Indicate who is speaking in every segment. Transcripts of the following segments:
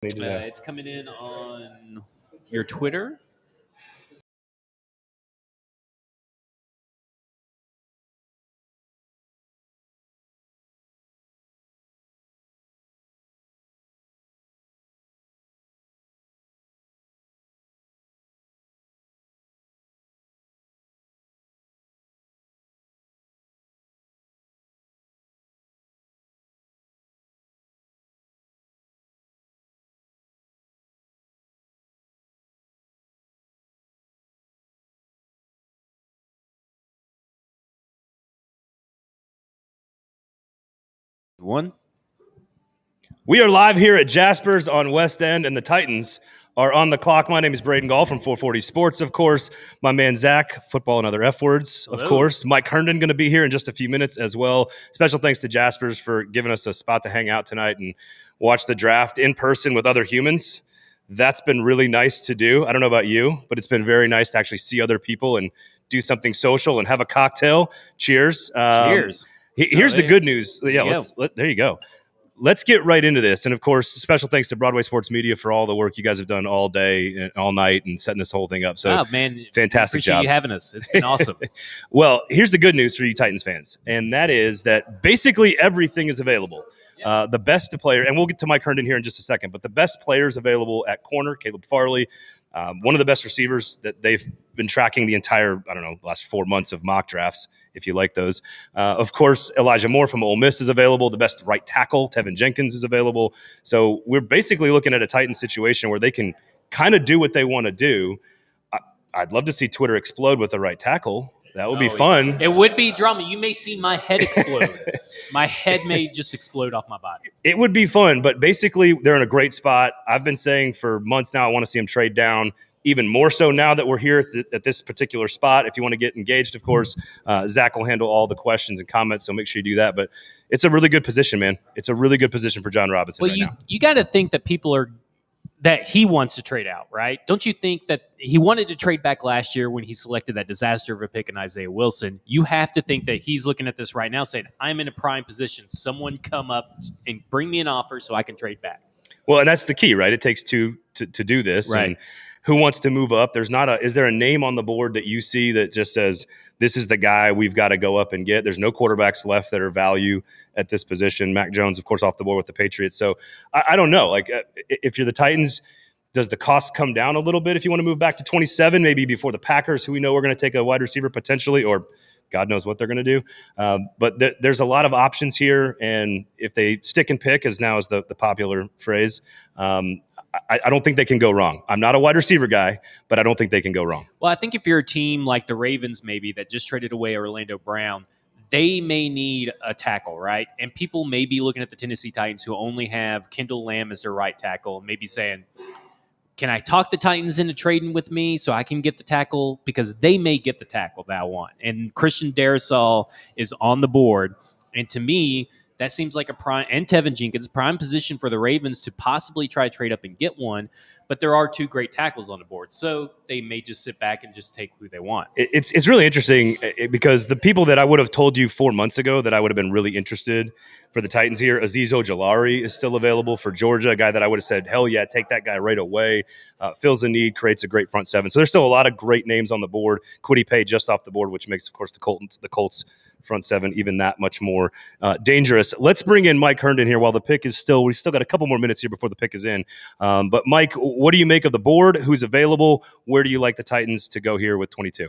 Speaker 1: It's coming in on your Twitter. One.
Speaker 2: We are live here at Jasper's on West End, and the Titans are on the clock. My name is Braden Gall from 440 Sports, of course. My man Zach, football and other F words, of course. Mike Herndon going to be here in just a few minutes as well. Special thanks to Jasper's for giving us a spot to hang out tonight and watch the draft in person with other humans. That's been really nice to do. I don't know about you, but it's been very nice to actually see other people and do something social and have a cocktail. Cheers.
Speaker 1: Cheers.
Speaker 2: Here's the good news. Yeah, there you go. Let's get right into this. And, of course, special thanks to Broadway Sports Media for all the work you guys have done all day and all night and setting this whole thing up. So,
Speaker 1: man,
Speaker 2: fantastic
Speaker 1: appreciate
Speaker 2: job.
Speaker 1: you having us. It's been awesome.
Speaker 2: Well, here's the good news for you Titans fans, and that is that basically everything is available. The best player, and we'll get to Mike Herndon here in just a second, but the best players available at corner, Caleb Farley, one of the best receivers that they've been tracking the entire, last 4 months of mock drafts, if you like those. Of course, Elijah Moore from Ole Miss is available. The best right tackle, Tevin Jenkins, is available. So we're basically looking at a Titans situation where they can kind of do what they want to do. I'd love to see Twitter explode with the right tackle. That would be fun.
Speaker 1: It would be drama. You may see my head explode. My head may just explode off my body.
Speaker 2: It would be fun, but basically they're in a great spot. I've been saying for months now I want to see them trade down, even more so now that we're here at this particular spot. If you want to get engaged, of course, Zach will handle all the questions and comments, so make sure you do that. But it's a really good position, man. It's a really good position for John Robinson now.
Speaker 1: You got to think that that he wants to trade out, right? Don't you think that he wanted to trade back last year when he selected that disaster of a pick in Isaiah Wilson? You have to think that he's looking at this right now saying, I'm in a prime position. Someone come up and bring me an offer so I can trade back.
Speaker 2: Well, and that's the key, right? It takes two to do this.
Speaker 1: Right.
Speaker 2: And who wants to move up? Is there a name on the board that you see that just says, this is the guy we've got to go up and get? There's no quarterbacks left that are value at this position. Mac Jones, of course, off the board with the Patriots. So I don't know. If you're the Titans, does the cost come down a little bit if you want to move back to 27, maybe before the Packers, who we know are going to take a wide receiver potentially, or God knows what they're going to do. But there's a lot of options here. And if they stick and pick, as now is the popular phrase, I don't think they can go wrong. I'm not a wide receiver guy, but I don't think they can go wrong.
Speaker 1: Well, I think if you're a team like the Ravens, maybe, that just traded away Orlando Brown, they may need a tackle, right? And people may be looking at the Tennessee Titans, who only have Kendall Lamb as their right tackle, maybe saying, can I talk the Titans into trading with me so I can get the tackle? Because they may get the tackle that I want. And Christian Darrisaw is on the board. And to me, that seems like a prime, and Tevin Jenkins, prime position for the Ravens to possibly try to trade up and get one. But there are two great tackles on the board, so they may just sit back and just take who they want.
Speaker 2: It's really interesting because the people that I would have told you 4 months ago that I would have been really interested for the Titans here, Azeez Ojulari is still available for Georgia, a guy that I would have said, hell yeah, take that guy right away. Fills the need, creates a great front seven. So there's still a lot of great names on the board. Kwity Paye just off the board, which makes, of course, the Colts front seven even that much more dangerous. Let's bring in Mike Herndon here while the pick is still – we still got a couple more minutes here before the pick is in. But, Mike, what do you make of the board? Who's available? Where do you like the Titans to go here with 22?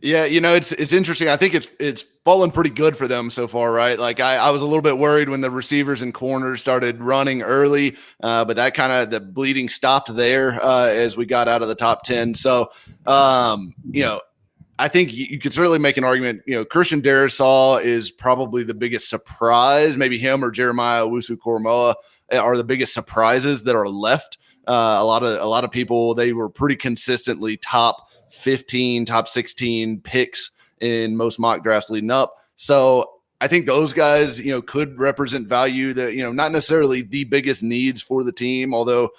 Speaker 3: Yeah, it's interesting. I think it's fallen pretty good for them so far, right? Like I was a little bit worried when the receivers and corners started running early, but that kind of the bleeding stopped there as we got out of the top 10. So, I think you could certainly make an argument. Christian Darrisaw is probably the biggest surprise. Maybe him or Jeremiah Owusu-Koramoah are the biggest surprises that are left. A lot of people, they were pretty consistently top 15, top 16 picks in most mock drafts leading up. So I think those guys, could represent value that, not necessarily the biggest needs for the team. Although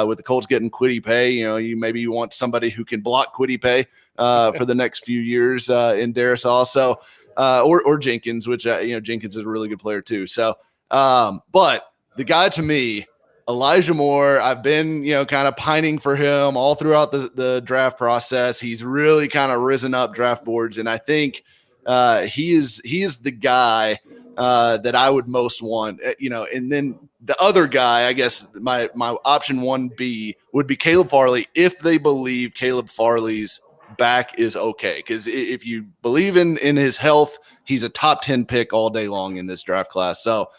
Speaker 3: with the Colts getting Kwity Paye, you want somebody who can block Kwity Paye for the next few years in Darrisaw. So or Jenkins, which Jenkins is a really good player too. So, but the guy to me Elijah Moore, I've been, kind of pining for him all throughout the draft process. He's really kind of risen up draft boards, and I think he is the guy that I would most want. And then the other guy, I guess my option 1B would be Caleb Farley, if they believe Caleb Farley's back is okay. Because if you believe in his health, he's a top 10 pick all day long in this draft class. So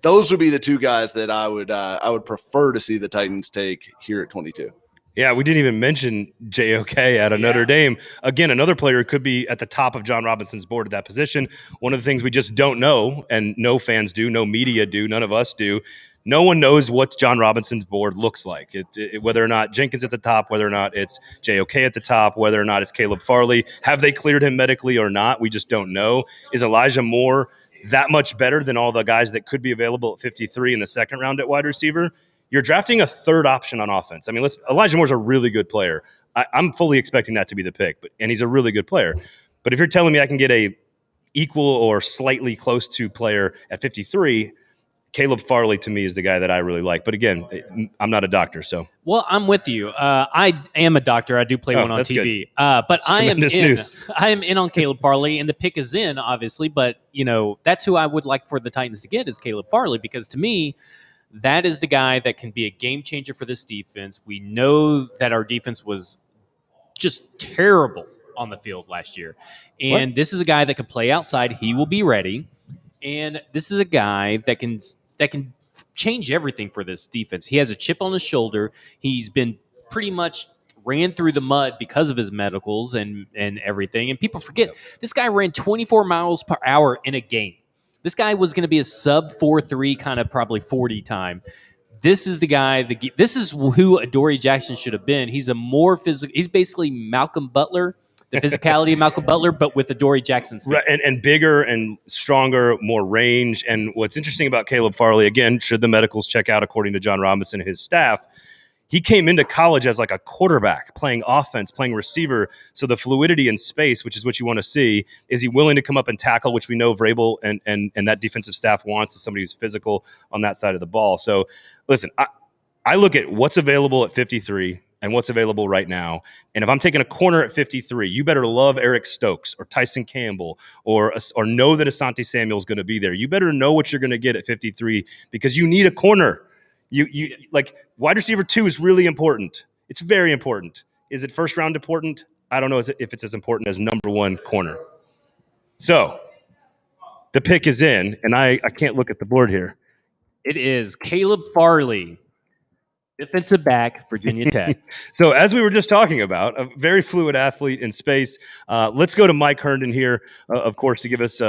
Speaker 3: those would be the two guys that I would prefer to see the Titans take here at 22.
Speaker 2: Yeah, we didn't even mention JOK out of Notre Dame. Again, another player who could be at the top of John Robinson's board at that position. One of the things we just don't know, and no fans do, no media do, none of us do. No one knows what John Robinson's board looks like. Whether or not Jenkins at the top, whether or not it's JOK at the top, whether or not it's Caleb Farley. Have they cleared him medically or not? We just don't know. Is Elijah Moore that much better than all the guys that could be available at 53 in the second round at wide receiver? You're drafting a third option on offense. I mean, Elijah Moore's a really good player. I'm fully expecting that to be the pick, and he's a really good player. But if you're telling me I can get a equal or slightly close to player at 53, Caleb Farley to me is the guy that I really like. But again, I'm not a doctor, so.
Speaker 1: Well, I'm with you. I am a doctor. I do play one on TV. But I am in on Caleb Farley, and the pick is in, obviously. But, that's who I would like for the Titans to get is Caleb Farley, because to me, that is the guy that can be a game changer for this defense. We know that our defense was just terrible on the field last year. And This is a guy that can play outside. He will be ready. And this is a guy that can change everything for this defense. He has a chip on his shoulder. He's been pretty much ran through the mud because of his medicals and everything. And people forget, this guy ran 24 miles per hour in a game. This guy was going to be a sub 4.3 kind of probably 40 time. This is the guy. This is who Adoree Jackson should have been. He's a more physical. He's basically Malcolm Butler, the physicality of Malcolm Butler, but with Adoree Jackson.
Speaker 2: Right, and bigger and stronger, more range. And what's interesting about Caleb Farley, again, should the medicals check out according to John Robinson and his staff, he came into college as like a quarterback, playing offense, playing receiver. So the fluidity in space, which is what you want to see, is he willing to come up and tackle, which we know Vrabel and that defensive staff wants, is somebody who's physical on that side of the ball. So listen, I look at what's available at 53 and what's available right now. And if I'm taking a corner at 53, you better love Eric Stokes or Tyson Campbell or know that Asante Samuel is going to be there. You better know what you're going to get at 53 because you need a corner. You like wide receiver 2 is really important. It's very important. Is it first round important? I don't know if it's as important as number 1 corner. So the pick is in, and I can't look at the board here.
Speaker 1: It is Caleb Farley, defensive back, Virginia Tech.
Speaker 2: So as we were just talking about, a very fluid athlete in space. Let's go to Mike Herndon here, of course, to give us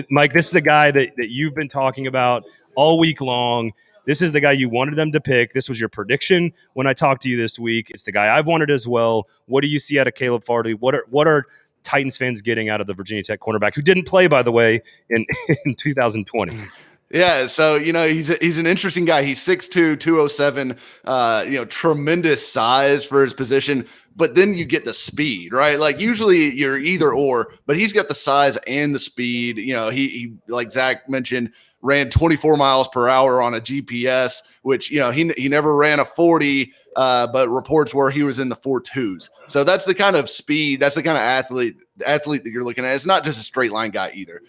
Speaker 2: Mike, this is a guy that you've been talking about all week long. This is the guy you wanted them to pick. This was your prediction when I talked to you this week. It's the guy I've wanted as well. What do you see out of Caleb Farley? What are Titans fans getting out of the Virginia Tech cornerback, who didn't play, by the way, in 2020?
Speaker 3: Yeah, so he's an interesting guy. He's 6'2", 207, tremendous size for his position. But then you get the speed, right? Like usually you're either or, but he's got the size and the speed. He like Zach mentioned, ran 24 miles per hour on a GPS, which, he never ran a 40, but reports were he was in the 4.2s. So that's the kind of speed, that's the kind of athlete that you're looking at. It's not just a straight line guy either.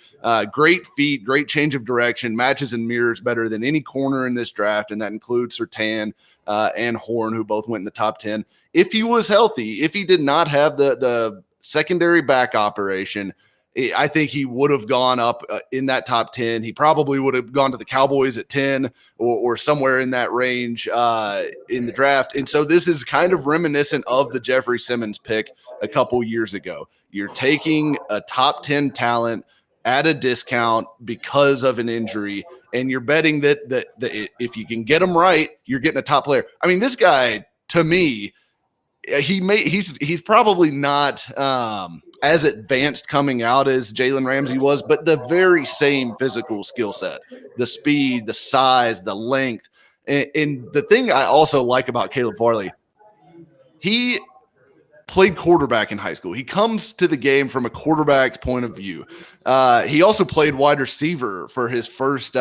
Speaker 3: Great feet, great change of direction, matches and mirrors better than any corner in this draft, and that includes Surtain and Horn, who both went in the top 10. If he was healthy, if he did not have the secondary back operation, I think he would have gone up in that top 10. He probably would have gone to the Cowboys at 10 or somewhere in that range in the draft. And so this is kind of reminiscent of the Jeffrey Simmons pick a couple years ago. You're taking a top 10 talent at a discount because of an injury, and you're betting that if you can get him right, you're getting a top player. I mean, this guy, to me, he's probably not as advanced coming out as Jalen Ramsey was, but the very same physical skill set, the speed, the size, the length. And the thing I also like about Caleb Farley, he played quarterback in high school. He comes to the game from a quarterback's point of view. He also played wide receiver for his first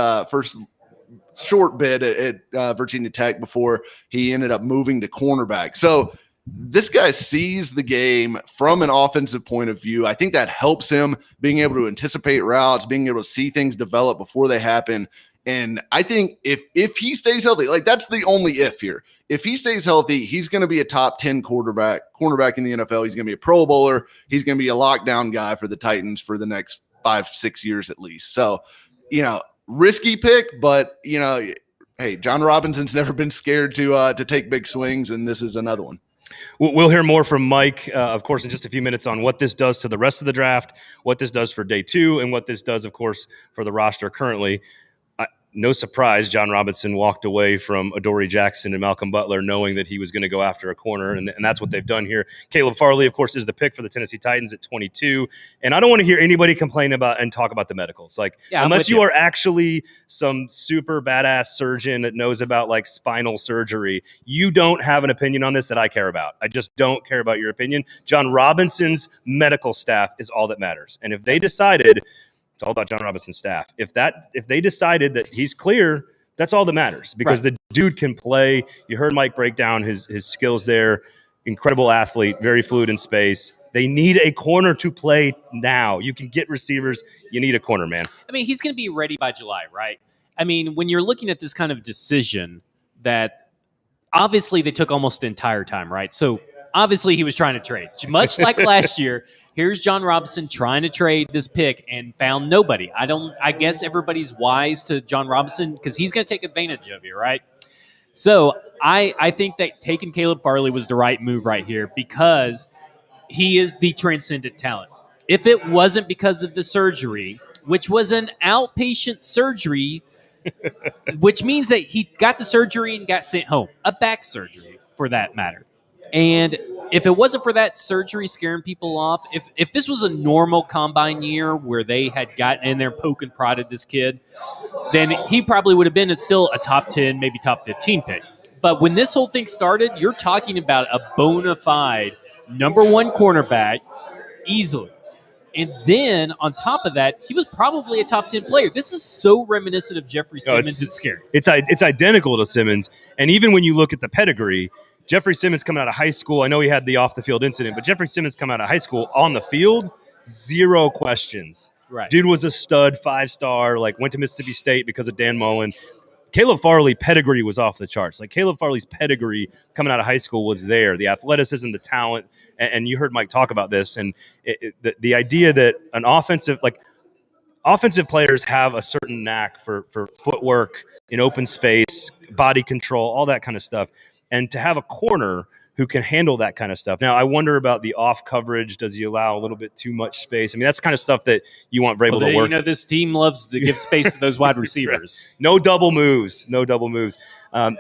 Speaker 3: short bit at Virginia Tech before he ended up moving to cornerback. So this guy sees the game from an offensive point of view. I think that helps him being able to anticipate routes, being able to see things develop before they happen. And I think if he stays healthy, like that's the only if here. If he stays healthy, he's going to be a top 10 cornerback in the NFL. He's going to be a Pro Bowler. He's going to be a lockdown guy for the Titans for the next 5-6 years at least. So, risky pick, but hey, John Robinson's never been scared to take big swings, and this is another one.
Speaker 2: We'll hear more from Mike, of course, in just a few minutes on what this does to the rest of the draft, what this does for day 2, and what this does, of course, for the roster currently. No surprise, John Robinson walked away from Adoree Jackson and Malcolm Butler knowing that he was going to go after a corner, and that's what they've done here. Caleb Farley, of course, is the pick for the Tennessee Titans at 22, and I don't want to hear anybody complain about and talk about the medicals. Unless you are actually some super badass surgeon that knows about spinal surgery, you don't have an opinion on this that I care about. I just don't care about your opinion. John Robinson's medical staff is all that matters, and if they decided – it's all about John Robinson's staff. If they decided that he's clear, that's all that matters because the dude can play. You heard Mike break down his skills there. Incredible athlete, very fluid in space. They need a corner to play now. You can get receivers. You need a corner, man.
Speaker 1: I mean, he's going to be ready by July, right? I mean, when you're looking at this kind of decision that obviously they took almost the entire time, right? So obviously he was trying to trade. Much like last year, here's John Robinson trying to trade this pick and found nobody. I guess everybody's wise to John Robinson because he's going to take advantage of you, right? So I think that taking Caleb Farley was the right move right here because he is the transcendent talent. If it wasn't because of the surgery, which was an outpatient surgery, which means that he got the surgery and got sent home, a back surgery for that matter. And if it wasn't for that surgery scaring people off, if this was a normal combine year where they had gotten in there, poke and prodded this kid, then he probably would have been still a top 10, maybe top 15 pick. But when this whole thing started, you're talking about a bona fide number 1 cornerback easily. And then on top of that, he was probably a top 10 player. This is so reminiscent of Jeffrey Simmons. It's scary.
Speaker 2: It's identical to Simmons. And even when you look at the pedigree, Jeffrey Simmons coming out of high school, I know he had the off-the-field incident, but Jeffrey Simmons coming out of high school on the field, 0 questions.
Speaker 1: Right.
Speaker 2: Dude was a stud, 5-star, went to Mississippi State because of Dan Mullen. Caleb Farley pedigree was off the charts. Caleb Farley's pedigree coming out of high school was there. The athleticism, the talent, and you heard Mike talk about this, and the idea that an offensive players have a certain knack for footwork in open space, body control, all that kind of stuff. And to have a corner who can handle that kind of stuff. Now, I wonder about the off coverage. Does he allow a little bit too much space? I mean, that's kind of stuff that you want Vrabel to work.
Speaker 1: This team loves to give space to those wide receivers.
Speaker 2: Right. No double moves.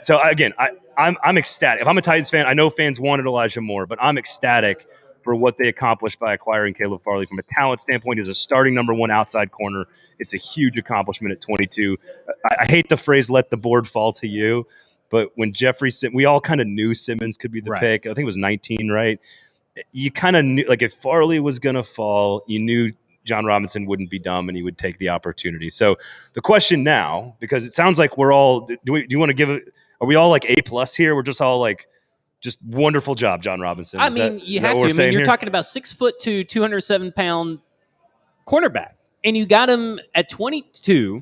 Speaker 2: So, again, I'm ecstatic. If I'm a Titans fan, I know fans wanted Elijah Moore, but I'm ecstatic for what they accomplished by acquiring Caleb Farley. From a talent standpoint, he's a starting number 1 outside corner. It's a huge accomplishment at 22. I hate the phrase, let the board fall to you. But when we all kind of knew Simmons could be the pick. I think it was 19, right? You kind of knew, if Farley was going to fall, you knew John Robinson wouldn't be dumb and he would take the opportunity. So the question now, because it sounds like we're all, do you want to give it, are we all A+ here? We're just all just wonderful job, John Robinson.
Speaker 1: You have to. You're talking about 6'2", 207-pound cornerback, and you got him at 22.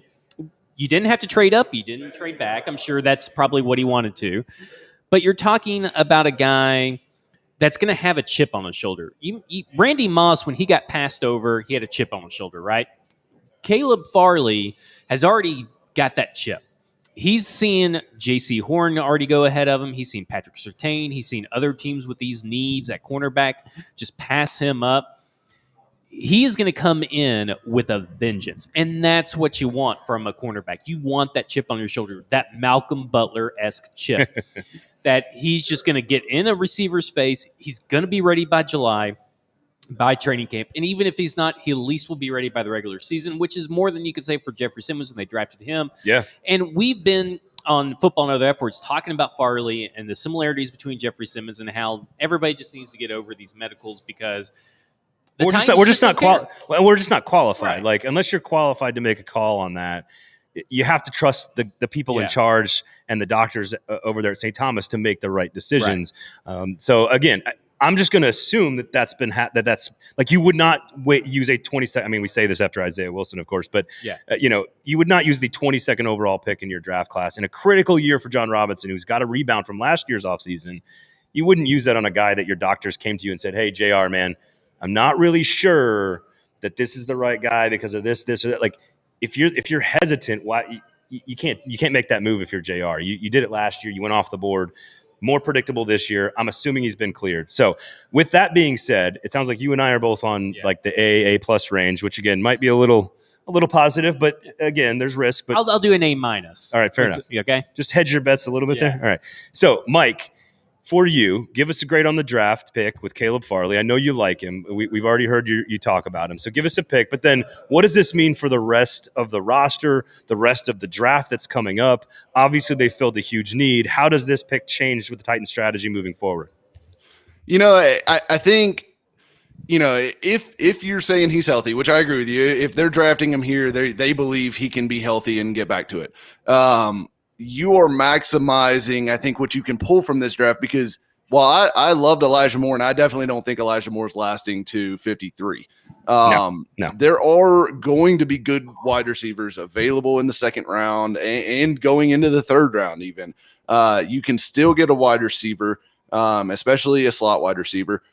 Speaker 1: You didn't have to trade up. You didn't trade back. I'm sure that's probably what he wanted to. But you're talking about a guy that's going to have a chip on his shoulder. Randy Moss, when he got passed over, he had a chip on his shoulder, right? Caleb Farley has already got that chip. He's seen J.C. Horn already go ahead of him. He's seen Patrick Surtain. He's seen other teams with these needs at cornerback just pass him up. He is going to come in with a vengeance, and that's what you want from a cornerback. You want that chip on your shoulder, that Malcolm Butler-esque chip, that he's just going to get in a receiver's face. He's going to be ready by July, by training camp, and even if he's not, he at least will be ready by the regular season, which is more than you could say for Jeffrey Simmons when they drafted him.
Speaker 2: Yeah,
Speaker 1: and we've been on Football and Other Efforts talking about Farley and the similarities between Jeffrey Simmons and how everybody just needs to get over these medicals because
Speaker 2: we're just not qualified.
Speaker 1: Right.
Speaker 2: Unless you're qualified to make a call on that, you have to trust the people in charge and the doctors over there at St. Thomas to make the right decisions. Right. So again, I'm just going to assume that that's been that's like you would not use a 22nd. I mean, we say this after Isaiah Wilson, of course, but you would not use the 22nd overall pick in your draft class in a critical year for John Robinson, who's got a rebound from last year's offseason. You wouldn't use that on a guy that your doctors came to you and said, "Hey, JR, man, I'm not really sure that this is the right guy because of this, or that." Like, if you're hesitant, why you can't make that move if you're JR. You did it last year. You went off the board. More predictable this year. I'm assuming he's been cleared. So with that being said, it sounds like you and I are both on like the A plus range, which again might be a little positive, but again, there's risk. But
Speaker 1: I'll do an A minus.
Speaker 2: All right, fair enough.
Speaker 1: Okay,
Speaker 2: just hedge your bets a little bit there. All right. So Mike, for you, give us a grade on the draft pick with Caleb Farley. I know you like him. We've already heard you talk about him. So give us a pick. But then what does this mean for the rest of the roster, the rest of the draft that's coming up? Obviously, they filled a huge need. How does this pick change with the Titans strategy moving forward?
Speaker 3: I think, if you're saying he's healthy, which I agree with you, if they're drafting him here, they believe he can be healthy and get back to it. You are maximizing, I think, what you can pull from this draft because while I loved Elijah Moore, and I definitely don't think Elijah Moore is lasting to 53. No. There are going to be good wide receivers available in the second round and going into the third round even. You can still get a wide receiver, especially a slot wide receiver,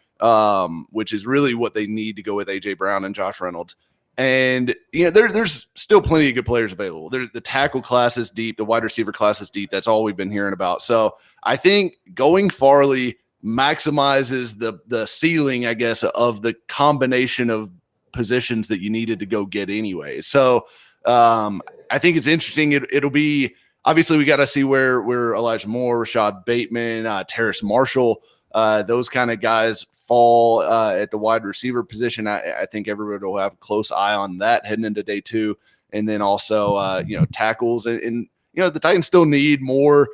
Speaker 3: which is really what they need to go with A.J. Brown and Josh Reynolds. And, there's still plenty of good players available. The tackle class is deep. The wide receiver class is deep. That's all we've been hearing about. So I think going Farley maximizes the ceiling, I guess, of the combination of positions that you needed to go get anyway. So I think it's interesting. It'll be – obviously we got to see where Elijah Moore, Rashad Bateman, Terrace Marshall, those kind of guys fall at the wide receiver position. I think everybody will have a close eye on that heading into day two. And then also, tackles. And the Titans still need more,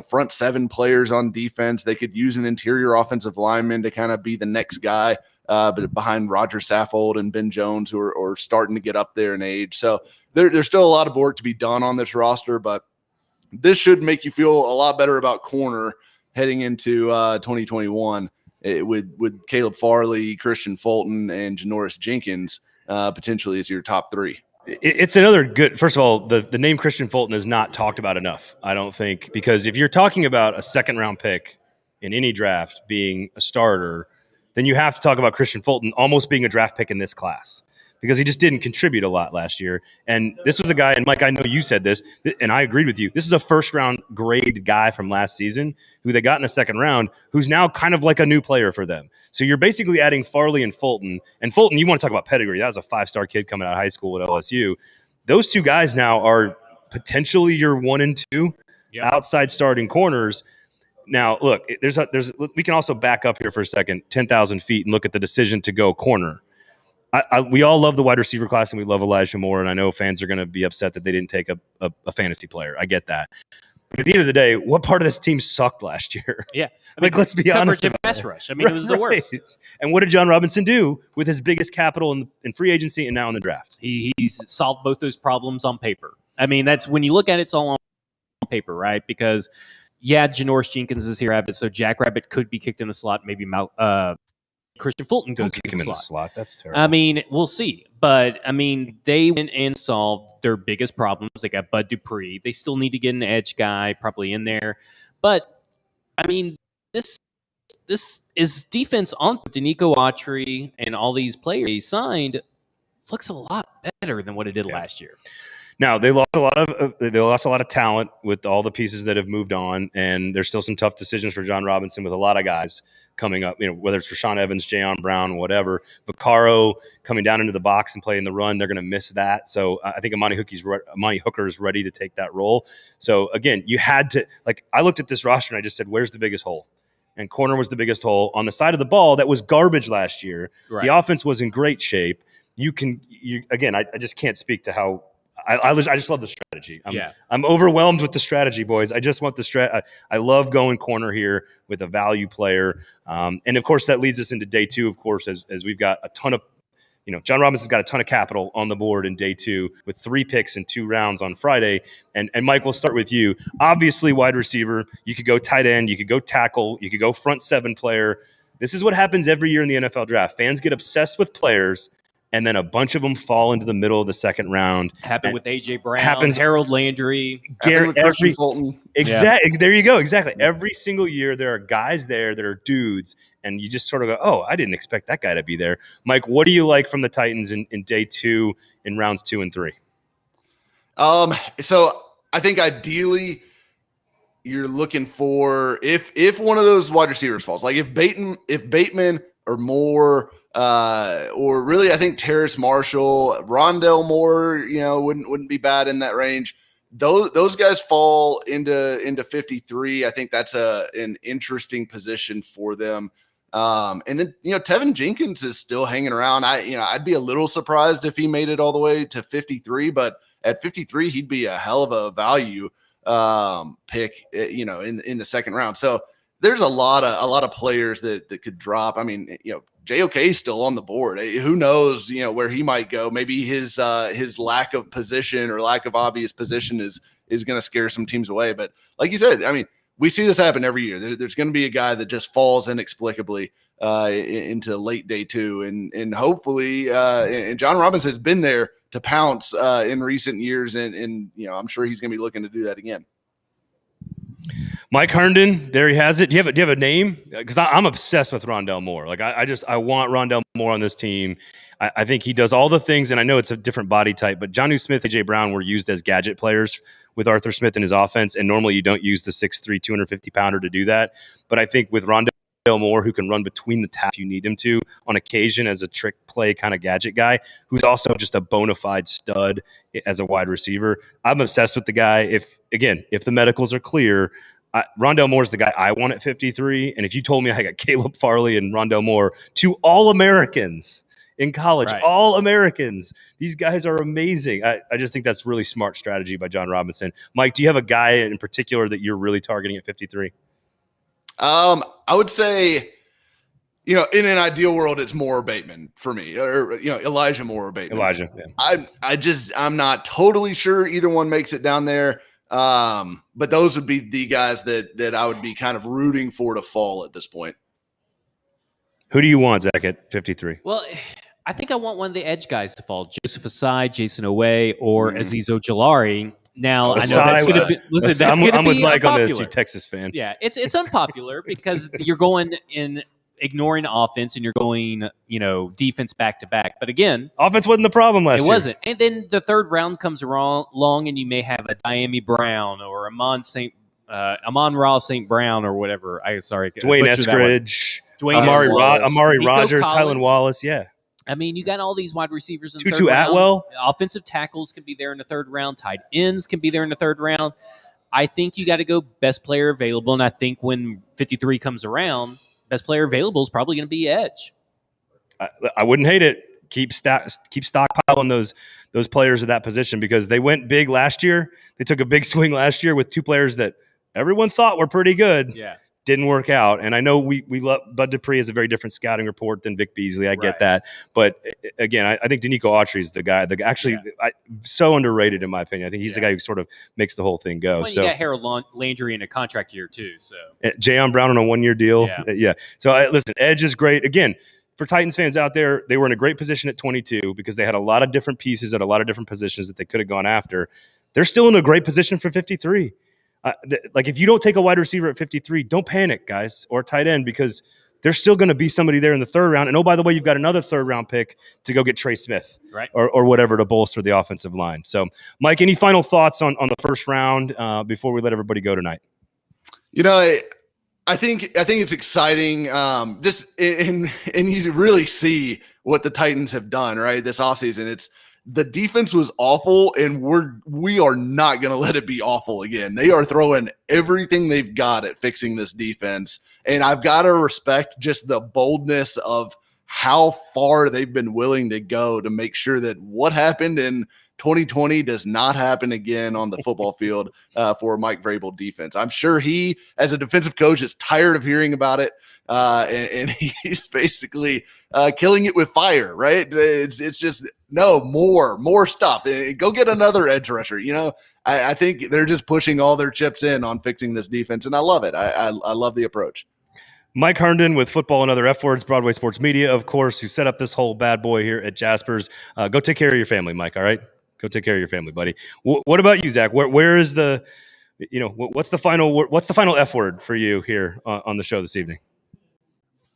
Speaker 3: front seven players on defense. They could use an interior offensive lineman to kind of be the next guy, but behind Roger Saffold and Ben Jones, who are starting to get up there in age. So there's still a lot of work to be done on this roster, but this should make you feel a lot better about corner heading into 2021. With Caleb Farley, Christian Fulton, and Janoris Jenkins potentially as your top three.
Speaker 2: It's another good – first of all, the name Christian Fulton is not talked about enough, I don't think, because if you're talking about a second-round pick in any draft being a starter, then you have to talk about Christian Fulton almost being a draft pick in this class because he just didn't contribute a lot last year. And this was a guy – and, Mike, I know you said this, and I agreed with you. This is a first-round grade guy from last season who they got in the second round who's now kind of like a new player for them. So you're basically adding Farley and Fulton. And Fulton, you want to talk about pedigree. That was a five-star kid coming out of high school at LSU. Those two guys now are potentially your 1 and 2 outside starting corners. Now, look, we can also back up here for a second, 10,000 feet, and look at the decision to go corner. We all love the wide receiver class, and we love Elijah Moore, and I know fans are going to be upset that they didn't take a fantasy player. I get that. But at the end of the day, what part of this team sucked last year?
Speaker 1: Yeah.
Speaker 2: Let's be honest.
Speaker 1: Coverage and pass rush. I mean, it was the worst.
Speaker 2: And what did John Robinson do with his biggest capital in free agency and now in the draft?
Speaker 1: He's solved both those problems on paper. I mean, that's when you look at it, it's all on paper, right? Because, Janoris Jenkins is here, so Jack Rabbit could be kicked in the slot. Maybe Christian Fulton goes
Speaker 2: kick him in the slot. That's terrible.
Speaker 1: I mean, we'll see. But, I mean, they went and solved their biggest problems. They got Bud Dupree. They still need to get an edge guy probably in there. But, I mean, this is defense on Danico Autry and all these players he signed looks a lot better than what it did last year.
Speaker 2: Now they lost a lot of talent with all the pieces that have moved on, and there's still some tough decisions for John Robinson with a lot of guys coming up. Whether it's Rashawn Evans, Jayon Brown, whatever. Vaccaro coming down into the box and playing the run, they're going to miss that. So I think Amani Hooker is ready to take that role. So again, you had to I looked at this roster and I just said, "Where's the biggest hole?" And corner was the biggest hole on the side of the ball that was garbage last year. Right. The offense was in great shape. I just can't speak to how. I just love the strategy. I'm overwhelmed with the strategy, boys. I just want the I love going corner here with a value player. And, of course, that leads us into day two, of course, as we've got a ton of John Robinson's got a ton of capital on the board in day 2 with 3 picks and 2 rounds on Friday. And Mike, we'll start with you. Obviously, wide receiver. You could go tight end. You could go tackle. You could go front 7 player. This is what happens every year in the NFL draft. Fans get obsessed with players, and then a bunch of them fall into the middle of the second round.
Speaker 1: Happened with A.J. Brown, Harold Landry.
Speaker 3: Christian Fulton.
Speaker 2: Exactly. Yeah. There you go. Exactly. Every single year there are guys there that are dudes, and you just sort of go, oh, I didn't expect that guy to be there. Mike, what do you like from the Titans in day 2 in rounds 2 and 3?
Speaker 3: So I think ideally you're looking for if one of those wide receivers falls, like if Bateman or Moore, or really I think Terrace Marshall, Rondell Moore, wouldn't be bad in that range. Those guys fall into 53. I think that's an interesting position for them. And then Tevin Jenkins is still hanging around. I'd be a little surprised if he made it all the way to 53, but at 53 he'd be a hell of a value pick, in the second round. So there's a lot of players that could drop. I mean, JOK is still on the board. Who knows, where he might go. Maybe his lack of position or lack of obvious position is going to scare some teams away. But like you said, I mean, we see this happen every year. There's going to be a guy that just falls inexplicably into late day 2, and hopefully, and John Robinson has been there to pounce in recent years, and I'm sure he's going to be looking to do that again.
Speaker 2: Mike Herndon, there he has it. Do you have a name? Because I'm obsessed with Rondell Moore. Like I want Rondell Moore on this team. I think he does all the things, and I know it's a different body type, but Jonnu Smith and A.J. Brown were used as gadget players with Arthur Smith in his offense, and normally you don't use the 6'3", 250-pounder to do that. But I think with Rondell Moore, who can run between the taps you need him to on occasion as a trick play kind of gadget guy, who's also just a bona fide stud as a wide receiver. I'm obsessed with the guy. If the medicals are clear, Rondell Moore is the guy I want at 53. And if you told me I got Caleb Farley and Rondell Moore, 2 All-Americans in college, right. All-Americans. These guys are amazing. I just think that's really smart strategy by John Robinson. Mike, do you have a guy in particular that you're really targeting at 53? I
Speaker 3: would say, in an ideal world, it's Moore or Bateman for me, or Elijah Moore or Bateman.
Speaker 2: Elijah. Yeah.
Speaker 3: I'm not totally sure either one makes it down there. But those would be the guys that I would be kind of rooting for to fall at this point.
Speaker 2: Who do you want, Zach, at 53?
Speaker 1: Well, I think I want one of the edge guys to fall. Joseph Asai, Jason Owe, or Azeez Ojulari. Now, I know that's going to be – listen, I'm with Mike on this,
Speaker 2: you Texas fan.
Speaker 1: Yeah, it's unpopular because you're going in ignoring offense and you're going, defense back-to-back. But again –
Speaker 2: offense wasn't the problem last year.
Speaker 1: It wasn't. And then the third round comes along and you may have a Diami Brown or Amon-Ra St. Brown or whatever.
Speaker 2: Dwayne Eskridge, Amari Rogers, Tylan Wallace, yeah.
Speaker 1: I mean, you got all these wide receivers in the
Speaker 2: Tutu
Speaker 1: third round.
Speaker 2: Atwell.
Speaker 1: Offensive tackles can be there in the third round. Tight ends can be there in the third round. I think you got to go best player available, and I think when 53 comes around, best player available is probably going to be edge.
Speaker 2: I wouldn't hate it. Keep stockpiling those players at that position because they went big last year. They took a big swing last year with 2 players that everyone thought were pretty good.
Speaker 1: Yeah.
Speaker 2: Didn't work out. And I know we love Bud Dupree has a very different scouting report than Vic Beasley. I get that. But again, I think Danico Autry is the guy. So underrated in my opinion. I think he's the guy who sort of makes the whole thing go.
Speaker 1: Well, you got Harold Landry in a contract year too. So
Speaker 2: Jayon Brown on a 1-year deal. Yeah. So listen, edge is great. Again, for Titans fans out there, they were in a great position at 22 because they had a lot of different pieces at a lot of different positions that they could have gone after. They're still in a great position for 53. If you don't take a wide receiver at 53, don't panic, guys, or tight end, because there's still going to be somebody there in the third round. And oh, by the way, you've got another third round pick to go get Trey Smith,
Speaker 1: right,
Speaker 2: or whatever to bolster the offensive line. So, Mike, any final thoughts on the first round before we let everybody go tonight?
Speaker 3: I think it's exciting. And you really see what the Titans have done right this offseason. The defense was awful, and we are not going to let it be awful again. They are throwing everything they've got at fixing this defense, and I've got to respect just the boldness of how far they've been willing to go to make sure that what happened in 2020 does not happen again on the football field for Mike Vrabel defense. I'm sure he, as a defensive coach, is tired of hearing about it. and he's basically killing it with fire, right? It's just no more stuff. Go get another edge rusher. I think they're just pushing all their chips in on fixing this defense, and I love it. I love the approach.
Speaker 2: Mike Herndon with Football and Other F Words, Broadway Sports Media, of course, who set up this whole bad boy here at Jaspers. Go take care of your family, Mike, all right? Go take care of your family, buddy. What about you, Zach? Where is the, what's the final F word for you here on the show this evening?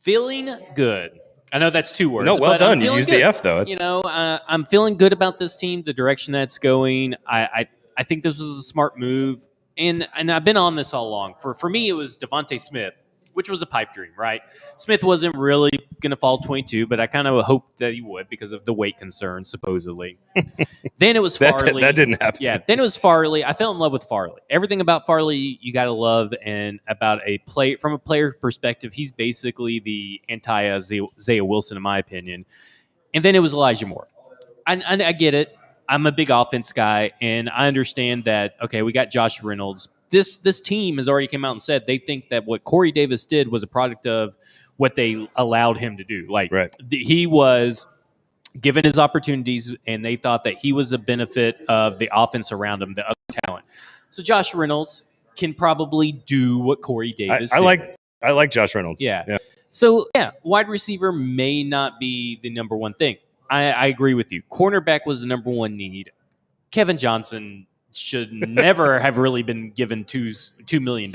Speaker 1: Feeling good. I know that's 2 words.
Speaker 2: No, well done. You used the F, though.
Speaker 1: I'm feeling good about this team, the direction that's going. I think this was a smart move. And I've been on this all along. For me, it was Devontae Smith, which was a pipe dream, right? Smith wasn't really going to fall 22, but I kind of hoped that he would because of the weight concerns, supposedly. Then it was Farley.
Speaker 2: That didn't happen.
Speaker 1: Yeah, then it was Farley. I fell in love with Farley. Everything about Farley you got to love, and about from a player perspective, he's basically the anti-Isaiah Wilson, in my opinion. And then it was Elijah Moore. I get it. I'm a big offense guy, and I understand that, okay, we got Josh Reynolds. This team has already come out and said they think that what Corey Davis did was a product of what they allowed him to do. He was given his opportunities, and they thought that he was a benefit of the offense around him, the other talent. So Josh Reynolds can probably do what Corey Davis did.
Speaker 2: I like Josh Reynolds.
Speaker 1: Yeah. So, wide receiver may not be the number one thing. I agree with you. Cornerback was the number one need. Kevin Johnson should never have really been given $2 million.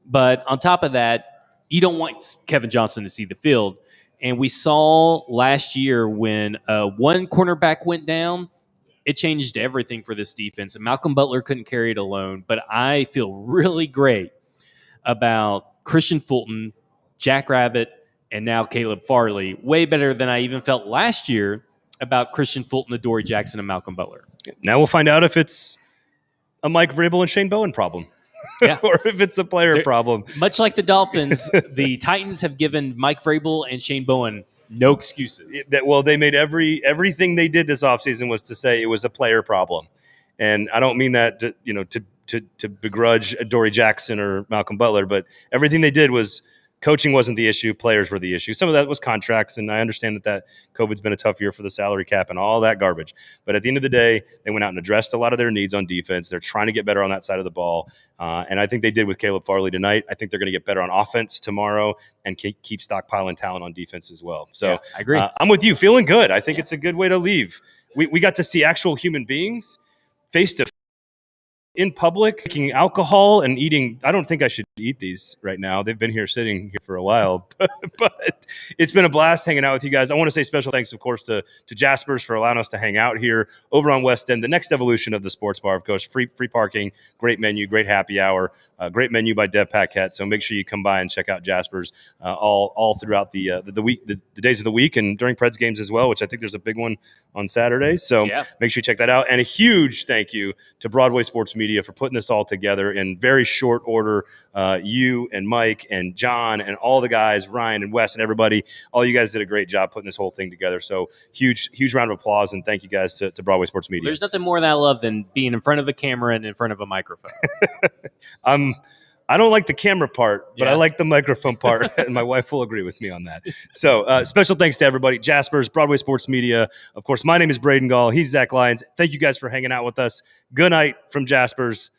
Speaker 1: But on top of that, you don't want Kevin Johnson to see the field. And we saw last year when one cornerback went down, it changed everything for this defense. And Malcolm Butler couldn't carry it alone. But I feel really great about Christian Fulton, Jack Rabbit, and now Caleb Farley. Way better than I even felt last year about Christian Fulton, Adoree Jackson, and Malcolm Butler.
Speaker 2: Now we'll find out if it's a Mike Vrabel and Shane Bowen problem. Or if it's a player problem.
Speaker 1: Much like the Dolphins, the Titans have given Mike Vrabel and Shane Bowen no excuses.
Speaker 2: They made everything they did this offseason was to say it was a player problem. And I don't mean that to begrudge Adoree Jackson or Malcolm Butler, but everything they did was coaching wasn't the issue, players were the issue. Some of that was contracts, and I understand that COVID's been a tough year for the salary cap and all that garbage. But at the end of the day, they went out and addressed a lot of their needs on defense. They're trying to get better on that side of the ball, and I think they did with Caleb Farley tonight. I think they're going to get better on offense tomorrow and keep stockpiling talent on defense as well. So
Speaker 1: I agree.
Speaker 2: I'm with you, feeling good. I think it's a good way to leave. We got to see actual human beings face to in public, drinking alcohol and eating. I don't think I should eat these right now. They've been sitting here for a while, but it's been a blast hanging out with you guys. I want to say special thanks, of course, to Jaspers for allowing us to hang out here over on West End, the next evolution of the sports bar, of course. Free parking, great menu, great happy hour, great menu by Deb Paquette. So make sure you come by and check out Jaspers all throughout the week, the days of the week, and during Preds games as well, which I think there's a big one on Saturdays. So make sure you check that out. And a huge thank you to Broadway Sports Media for putting this all together in very short order. You and Mike and John and all the guys, Ryan and Wes and everybody, all you guys did a great job putting this whole thing together. So huge round of applause, and thank you guys to Broadway Sports Media.
Speaker 1: There's nothing more that I love than being in front of a camera and in front of a microphone.
Speaker 2: I don't like the camera part, but I like the microphone part, and my wife will agree with me on that. So special thanks to everybody. Jaspers, Broadway Sports Media. Of course, my name is Braden Gall. He's Zach Lyons. Thank you guys for hanging out with us. Good night from Jaspers.